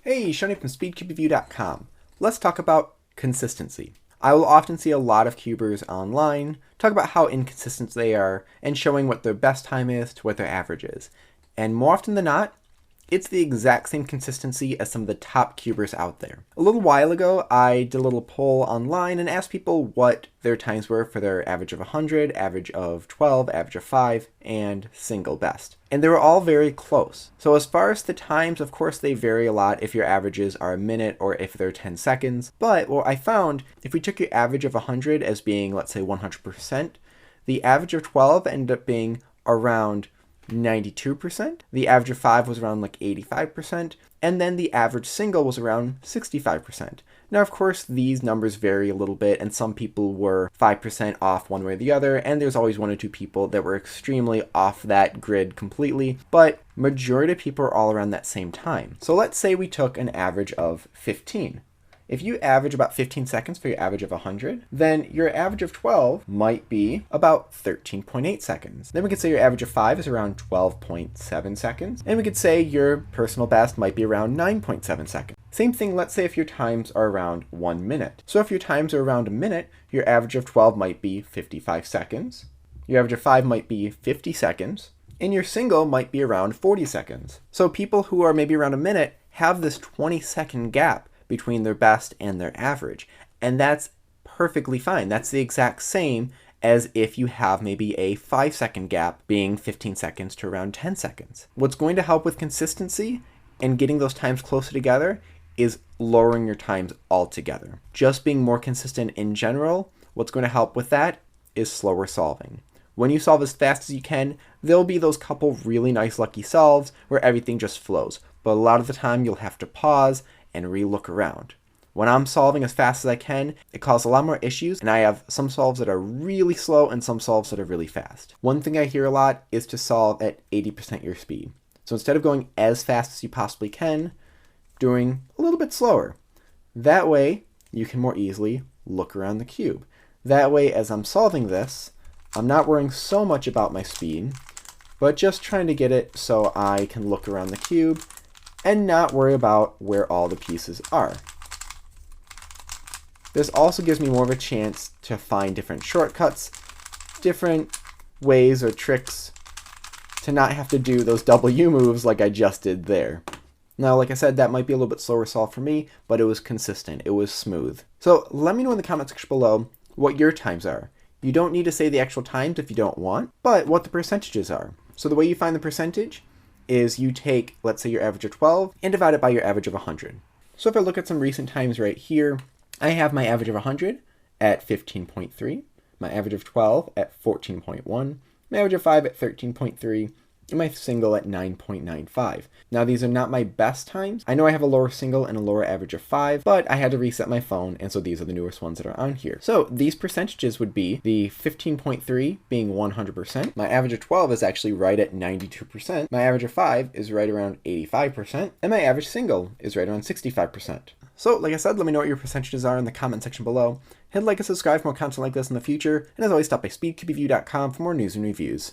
Hey, Shani from SpeedCubeReview.com. Let's talk about consistency. I will often see a lot of cubers online talk about how inconsistent they are and showing what their best time is to what their average is. And more often than not, it's the exact same consistency as some of the top cubers out there. A little while ago, I did a little poll online and asked people what their times were for their average of 100, average of 12, average of 5, and single best. And they were all very close. So as far as the times, of course, they vary a lot if your averages are a minute or if they're 10 seconds. But what I found, if we took your average of 100 as being, let's say, 100%, the average of 12 ended up being around 92%, the average of 5 was around like 85%, and then the average single was around 65%. Now, of course, these numbers vary a little bit, and some people were 5% off one way or the other, and there's always one or two people that were extremely off that grid completely, but majority of people are all around that same time. So let's say we took an average of 15. If you average about 15 seconds for your average of 100, then your average of 12 might be about 13.8 seconds. Then we could say your average of 5 is around 12.7 seconds. And we could say your personal best might be around 9.7 seconds. Same thing, let's say if your times are around 1 minute. So if your times are around a minute, your average of 12 might be 55 seconds. Your average of 5 might be 50 seconds. And your single might be around 40 seconds. So people who are maybe around a minute have this 20-second gap between their best and their average. And that's perfectly fine. That's the exact same as if you have maybe a 5-second gap being 15 seconds to around 10 seconds. What's going to help with consistency and getting those times closer together is lowering your times altogether. Just being more consistent in general, what's going to help with that is slower solving. When you solve as fast as you can, there'll be those couple really nice lucky solves where everything just flows. But a lot of the time you'll have to pause and re-look around. When I'm solving as fast as I can, it causes a lot more issues, and I have some solves that are really slow and some solves that are really fast. One thing I hear a lot is to solve at 80% your speed. So instead of going as fast as you possibly can, doing a little bit slower. That way, you can more easily look around the cube. That way, as I'm solving this, I'm not worrying so much about my speed, but just trying to get it so I can look around the cube and not worry about where all the pieces are. This also gives me more of a chance to find different shortcuts, different ways or tricks to not have to do those W moves like I just did there. Now, like I said, that might be a little bit slower solved for me, but it was consistent, it was smooth. So let me know in the comment section below what your times are. You don't need to say the actual times if you don't want, but what the percentages are. So the way you find the percentage is you take, let's say, your average of 12 and divide it by your average of 100. So if I look at some recent times right here, I have my average of 100 at 15.3, my average of 12 at 14.1, my average of 5 at 13.3, and my single at 9.95. Now these are not my best times. I know I have a lower single and a lower average of 5, but I had to reset my phone, and so these are the newest ones that are on here. So these percentages would be the 15.3 being 100%. My average of 12 is actually right at 92%. My average of 5 is right around 85%, and my average single is right around 65%. So like I said, let me know what your percentages are in the comment section below. Hit like and subscribe for more content like this in the future, and as always, stop by speedcubereview.com for more news and reviews.